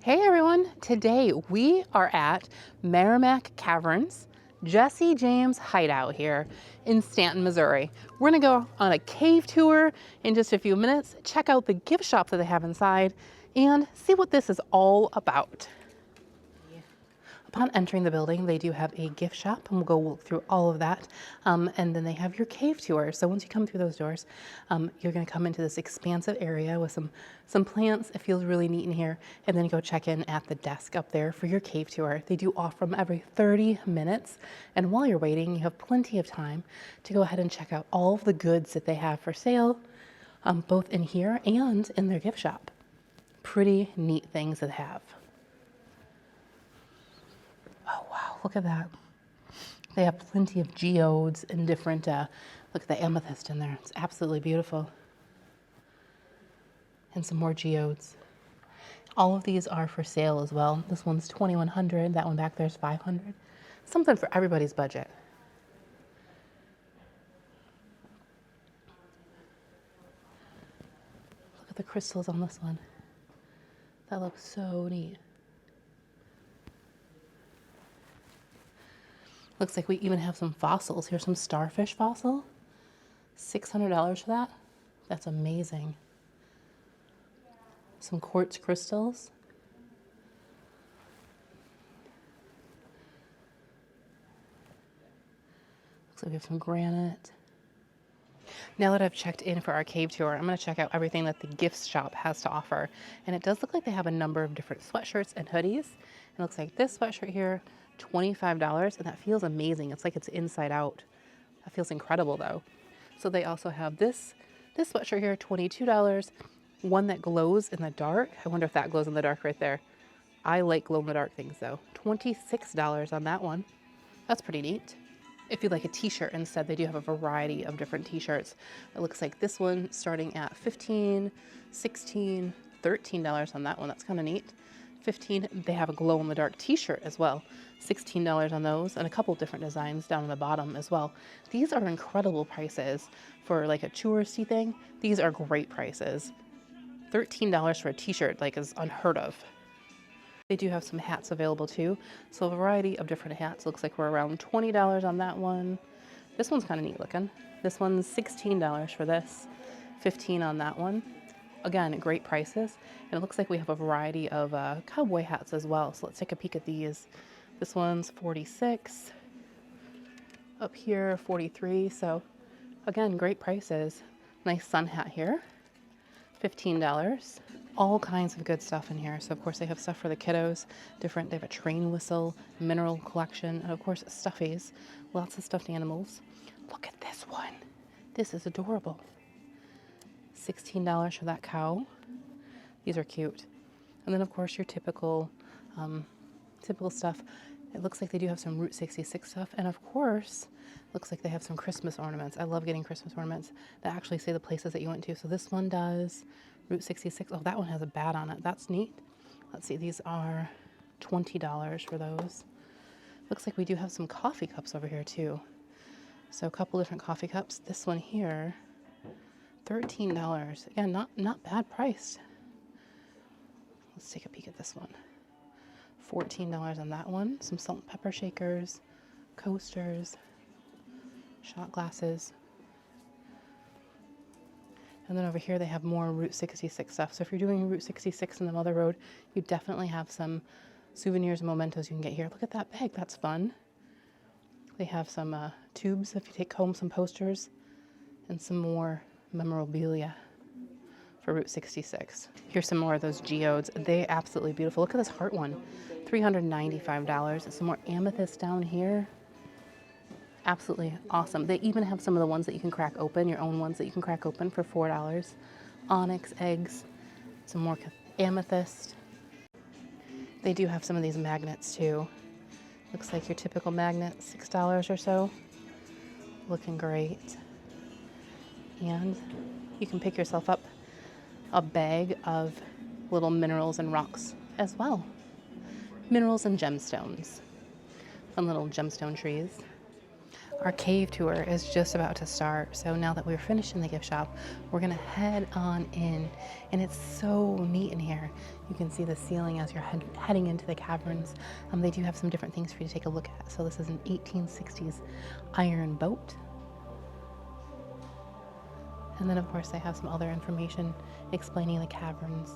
Hey everyone, today we are at Meramec Caverns, Jesse James hideout here in Stanton, Missouri. We're gonna go on a cave tour in just a few minutes, check out the gift shop that they have inside, and see what this is all about. Upon entering the building, they do have a gift shop, and we'll go walk through all of that. And then they have your cave tour. So once you come through those doors, you're going to come into this expansive area with some plants. It feels really neat in here. And then you go check in at the desk up there for your cave tour. They do offer them every 30 minutes. And while you're waiting, you have plenty of time to go ahead and check out all of the goods that they have for sale, both in here and in their gift shop. Pretty neat things that they have. Oh, wow, look at that. They have plenty of geodes and different, look at the amethyst in there. It's absolutely beautiful. And some more geodes. All of these are for sale as well. This one's $2,100. That one back there is $500. Something for everybody's budget. Look at the crystals on this one. That looks so neat. Looks like we even have some fossils. Here's some starfish fossil. $600 for that. That's amazing. Some quartz crystals. Looks like we have some granite. Now that I've checked in for our cave tour, I'm going to check out everything that the gift shop has to offer. And it does look like they have a number of different sweatshirts and hoodies. It looks like this sweatshirt here, $25, and that feels amazing. It's like it's inside out. That feels incredible though. So they also have this sweatshirt here, $22. One that glows in the dark. I wonder if that glows in the dark right there. I like glow in the dark things though. $26 on that one. That's pretty neat. If you'd like a t-shirt instead, they do have a variety of different t-shirts. It looks like this one starting at $15, $16, $13 on that one. That's kind of neat. $15, they have a glow-in-the-dark t-shirt as well. $16 on those, and a couple different designs down on the bottom as well. These are incredible prices for like a touristy thing. These are great prices. $13 for a t-shirt like is unheard of. They do have some hats available too. So a variety of different hats. Looks like we're around $20 on that one. This one's kind of neat looking. This one's $16 for this, $15 on that one. Again, great prices. And it looks like we have a variety of cowboy hats as well. So let's take a peek at these. This one's $46. Up here, $43. So again, great prices. Nice sun hat here, $15. All kinds of good stuff in here. So of course they have stuff for the kiddos, they have a train whistle, mineral collection, and of course stuffies. Lots of stuffed animals. Look at this one. This is adorable. $16 for that cow. These are cute. And then of course your typical stuff. It looks like they do have some Route 66 stuff, and of course looks like they have some Christmas ornaments. I love getting Christmas ornaments that actually say the places that you went to. So this one does, Route 66. Oh, that one has a bat on it. That's neat. Let's see, these are $20 for those. Looks like we do have some coffee cups over here too. So a couple different coffee cups. This one here, $13. Again, not bad priced. Let's take a peek at this one. $14 on that one. Some salt and pepper shakers, coasters, shot glasses. And then over here they have more Route 66 stuff. So if you're doing Route 66 in the Mother Road, you definitely have some souvenirs and mementos you can get here. Look at that bag, that's fun. They have some tubes if you take home some posters, and some more memorabilia for Route 66. Here's some more of those geodes. They're absolutely beautiful. Look at this heart one, $395. Some more amethyst down here. Absolutely awesome. They even have some of the ones that you can crack open, your own ones that you can crack open for $4. Onyx eggs, some more amethyst. They do have some of these magnets too. Looks like your typical magnet, $6 or so. Looking great. And you can pick yourself up a bag of little minerals and rocks as well. Minerals and gemstones. Fun little gemstone trees. Our cave tour is just about to start, so now that we're finished in the gift shop, we're gonna head on in, and it's so neat in here. You can see the ceiling as you're heading into the caverns. They do have some different things for you to take a look at. So this is an 1860s iron boat. And then of course they have some other information explaining the caverns,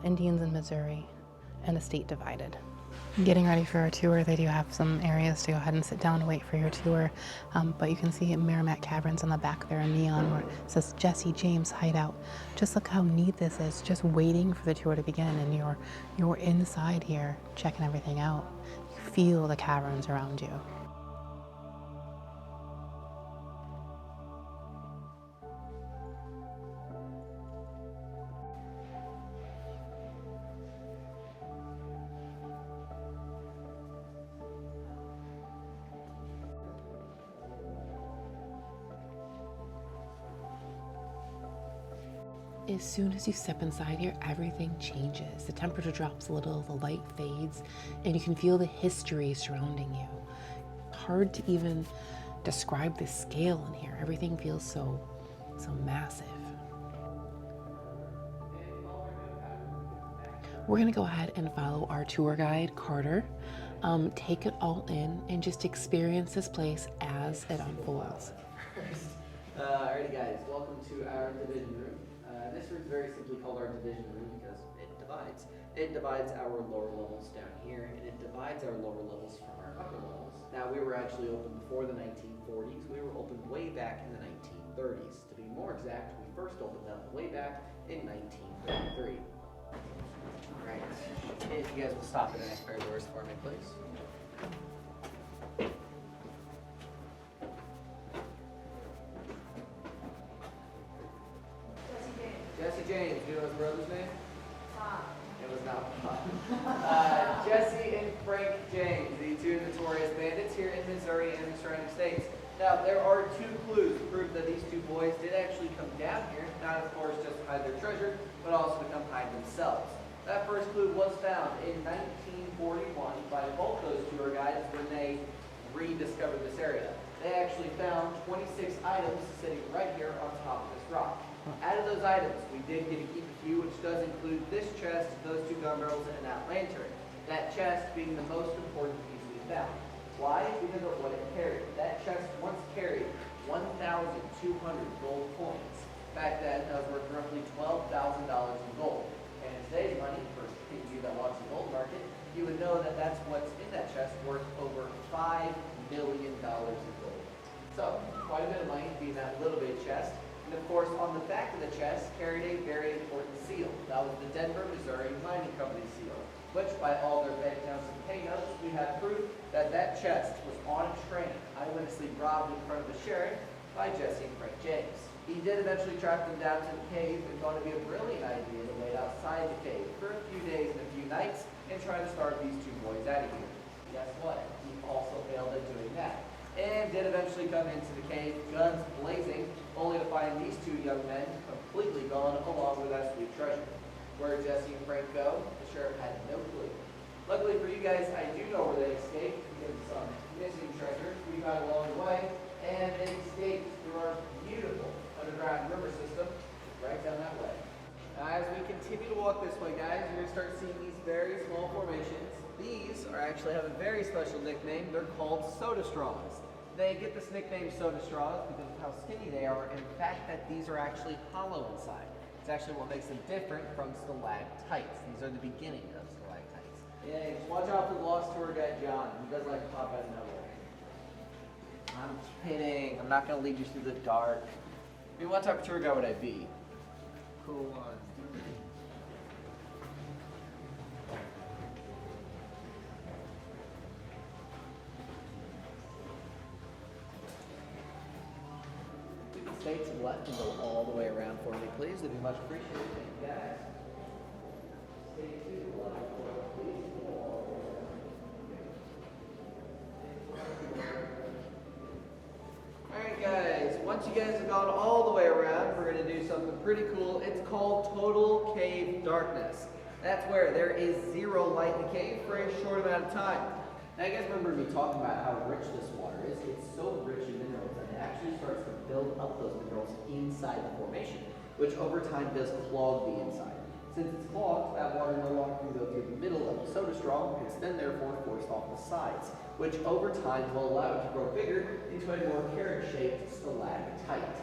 Indians in Missouri, and a state divided. Getting ready for our tour, they do have some areas to go ahead and sit down and wait for your tour. But you can see Meramec Caverns on the back there in neon where it says Jesse James Hideout. Just look how neat this is, just waiting for the tour to begin, and you're inside here checking everything out. You feel the caverns around you. As soon as you step inside here, everything changes. The temperature drops a little, the light fades, and you can feel the history surrounding you. Hard to even describe the scale in here. Everything feels so massive. We're gonna go ahead and follow our tour guide, Carter. Take it all in and just experience this place as it unfolds. Alrighty guys, welcome to our division room. This room is very simply called our division room because it divides. It divides our lower levels down here, and it divides our lower levels from our upper levels. Now, we were actually open before the 1940s. We were opened way back in the 1930s. To be more exact, we first opened up way back in 1933. Alright, if you guys will stop at the next pair of doors for me, please. Jesse James, do you know his brother's name? Bob. It was not Bob. Jesse and Frank James, the two notorious bandits here in Missouri and the surrounding states. Now, there are two clues to prove that these two boys did actually come down here, not of course just to hide their treasure, but also to come hide themselves. That first clue was found in 1941 by both those tour guides when they rediscovered this area. They actually found 26 items sitting right here on top of this rock. Out of those items, we did get to keep a few, which does include this chest, those two gun barrels, and that lantern. That chest being the most important piece we found. Why? Because of what it carried. That chest once carried 1,200 gold coins. Back then, that was worth roughly $12,000 in gold. And in today's money, for you that watch the gold market, you would know that that's what's in that chest worth over $5 million in gold. So, quite a bit of money to be in that little bit chest. And of course, on the back of the chest carried a very important seal. That was the Denver, Missouri Mining Company seal, which by all their bank accounts and pay notes, we have proof that that chest was on a train, eyewitnessly robbed in front of the sheriff by Jesse and Frank James. He did eventually track them down to the cave and thought it'd be a brilliant idea to wait outside the cave for a few days and a few nights and try to starve these two boys out of here. Guess what? He also failed at doing that, and did eventually come into the cave, guns blazing, only to find these two young men completely gone along with that sweet treasure. Where Jesse and Frank go, the sheriff had no clue. Luckily for you guys, I do know where they escaped because some missing treasure we found along the way, and they escaped through our beautiful underground river system right down that way. As we continue to walk this way, guys, you're going to start seeing these very small formations. These actually have a very special nickname. They're called soda straws. They get this nickname soda straws because of how skinny they are, and the fact that these are actually hollow inside. It's actually what makes them different from stalactites. These are the beginning of stalactites. Yeah, just watch out for the lost tour guide, John. He does like to pop out of nowhere. I'm kidding. I'm not going to lead you through the dark. I mean, what type of tour guide would I be? Cool one. Stay to the left and go all the way around for me, please. It'd be much appreciated. Thank you, guys. Stay to the left, please. Alright, guys. Once you guys have gone all the way around, we're going to do something pretty cool. It's called total cave darkness. That's where there is zero light in the cave for a short amount of time. Now you guys remember me talking about how rich this water is. It's so rich in minerals that it actually starts to build up those minerals inside the formation, which over time does clog the inside. Since it's clogged, that water no longer can go through the middle of the soda straw. It's then therefore forced off the sides, which over time will allow it to grow bigger into a more carrot-shaped stalactite,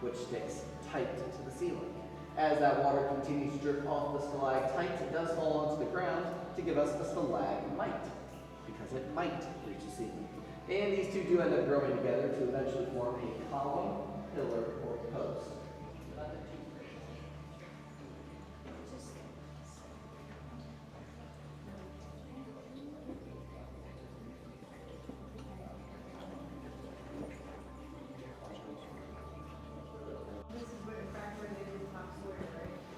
which sticks tight to the ceiling. As that water continues to drip off the stalactite, it does fall onto the ground to give us a stalagmite, because it might reach the ceiling. And these two do end up growing together to eventually form a column, pillar, or post.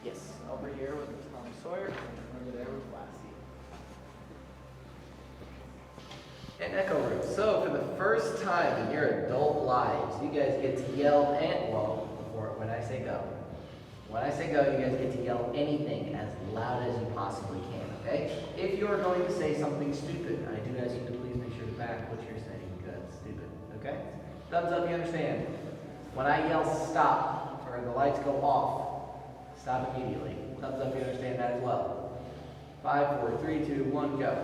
Yes, over here was Tom Sawyer, and over there was Lassie. And Echo Room. So for the first time in your adult lives, you guys get to yell when I say go. When I say go, you guys get to yell anything as loud as you possibly can, okay? If you are going to say something stupid, I do ask you to please make sure to back what you're saying. Good, stupid, okay? Thumbs up if you understand. When I yell stop, or the lights go off, stop immediately. Thumbs up if you understand that as well. 5, 4, 3, 2, 1, go.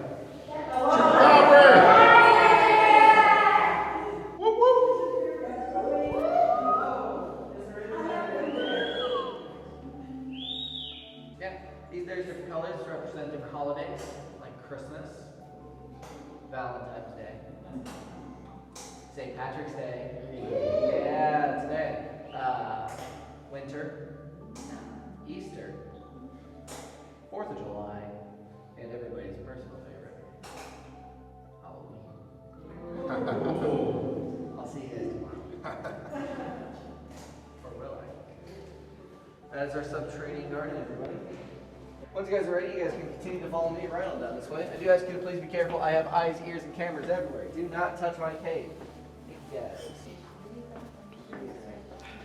Yeah, there's different colors to represent different holidays, like Christmas, Valentine's Day, St. Patrick's Day. Yeah, today. Winter, Easter, 4th of July, and everybody's personal favorite, Halloween. I'll see you guys tomorrow. Or will I? That is our subterranean garden, everybody. Once you guys are ready, you guys can continue to follow me right on down this way. I do ask you to please be careful. I have eyes, ears, and cameras everywhere. Do not touch my cave. Yes.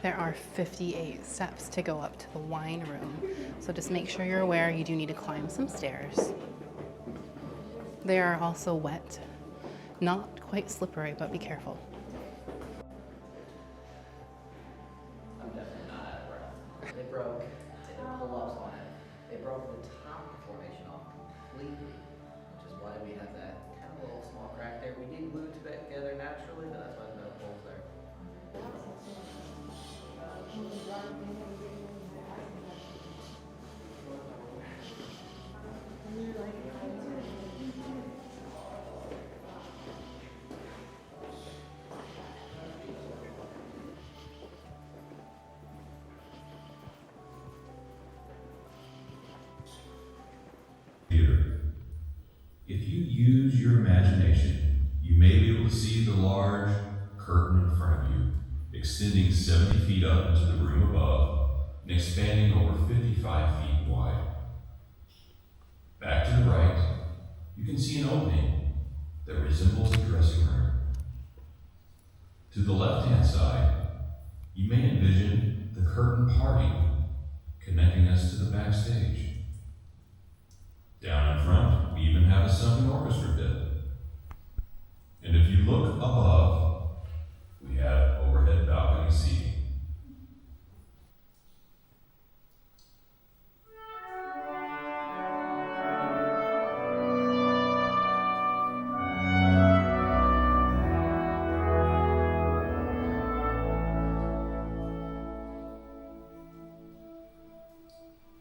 There are 58 steps to go up to the wine room, so just make sure you're aware you do need to climb some stairs. They are also wet, not quite slippery, but be careful. I'm definitely not out of breath. They broke, they did pull-ups on it. They broke the top of the formation off completely, which is why we have that kind of little small crack there. We did glue it together naturally, but that's why there's no holes there. If you use your imagination, you may be able to see the large curtain in front of you, extending 70 feet up into the room above and expanding over 55 feet wide. Back to the right, you can see an opening that resembles a dressing room. To the left-hand side, you may envision the curtain parting, connecting us to the backstage. Down in front, we even have a symphony orchestra pit. And if you look above, we have overhead balcony seating.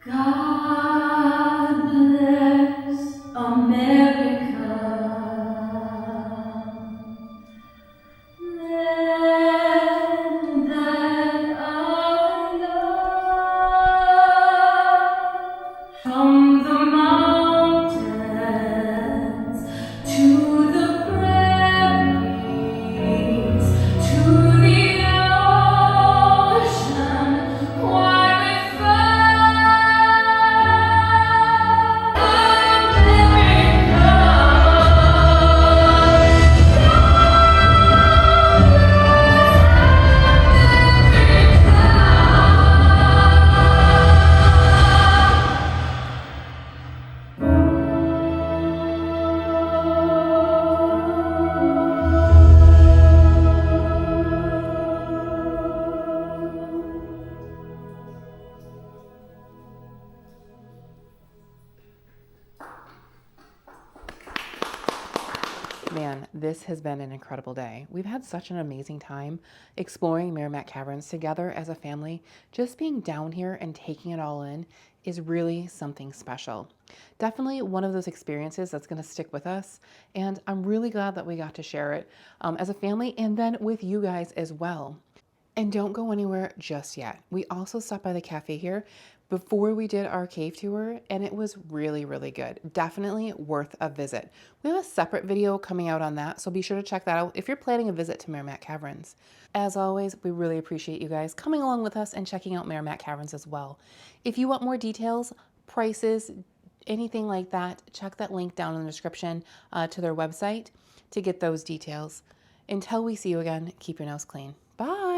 God bless America. Man, this has been an incredible day. We've had such an amazing time exploring Meramec Caverns together as a family. Just being down here and taking it all in is really something special. Definitely one of those experiences that's going to stick with us, and I'm really glad that we got to share it as a family and then with you guys as well. And don't go anywhere just yet. We also stopped by the cafe here before we did our cave tour, and it was really, really good. Definitely worth a visit. We have a separate video coming out on that, so be sure to check that out if you're planning a visit to Meramec Caverns. As always, we really appreciate you guys coming along with us and checking out Meramec Caverns as well. If you want more details, prices, anything like that, check that link down in the description to their website to get those details. Until we see you again, keep your nose clean. Bye.